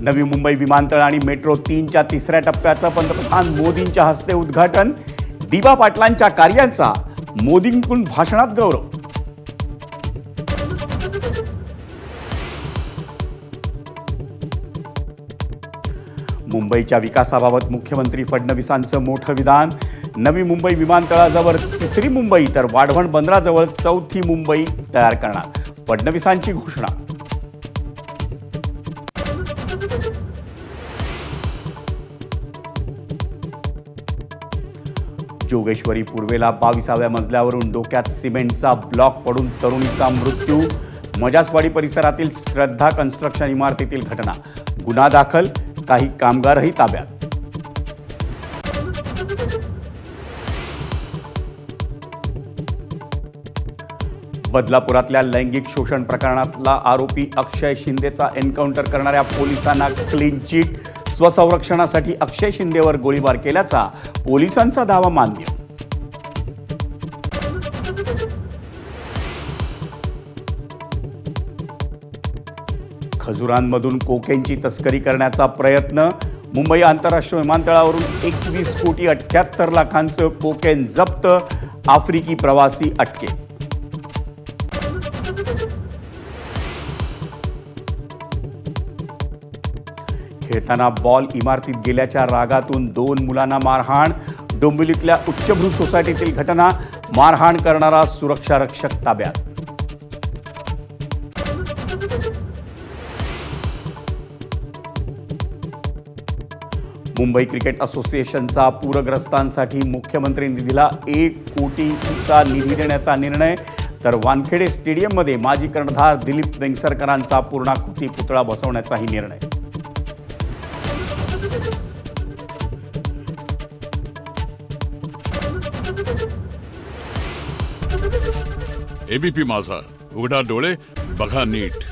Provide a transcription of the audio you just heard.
नवी मुंबई विमानतळ आणि मेट्रो 3च्या तिसऱ्या टप्प्याचं पंतप्रधान मोदींच्या हस्ते उद्घाटन। दिवा पाटलांच्या कार्यांचा मोदींकडून भाषणात गौरव। मुंबईच्या विकासाबाबत मुख्यमंत्री फडणवीसांचं मोठं विधान। नवी मुंबई विमानतळाजवळ तिसरी मुंबई तर वाढवण बंदराजवळ चौथी मुंबई तयार करणार, फडणवीसांची घोषणा। जोगेश्वरी पूर्वेला 22व्या मजल्यावरून डोक्यात सिमेंटचा ब्लॉक पडून तरुणीचा मृत्यू। मजासवाडी परिसरातील श्रद्धा कन्स्ट्रक्शन इमारतीतील घटना, गुन्हा दाखल, काही कामगारही ताब्यात। बदलापुरातल्या लैंगिक शोषण प्रकरणातला आरोपी अक्षय शिंदेचा एन्काउंटर करणाऱ्या पोलिसांना क्लीन चिट। स्वसंरक्षणासाठी अक्षय शिंदेवर गोळीबार केल्याचा पोलिसांचा दावा मान्य। खजुरांमधून कोकेनची तस्करी करण्याचा प्रयत्न। मुंबई आंतरराष्ट्रीय विमानतळावरून 21 कोटी 78 लाखांचं कोकेन जप्त। आफ्रिकी प्रवासी अटकेत। खेळताना बॉल इमारतीत गेल्याच्या रागातून 2 मुलांना मारहाण। डोंबिवलीतल्या उच्चभ्रू सोसायटीतील घटना, मारहाण करणारा सुरक्षा रक्षक ताब्यात। मुंबई क्रिकेट असोसिएशनचा पूरग्रस्तांसाठी मुख्यमंत्री निधीला 1 कोटीचा निधी देण्याचा निर्णय। तर वानखेडे स्टेडियममध्ये माजी कर्णधार दिलीप वेंगसरकरांचा पूर्णाकृती पुतळा बसवण्याचाही निर्णय। एबीपी माझा, उघडा डोळे बघा नीट।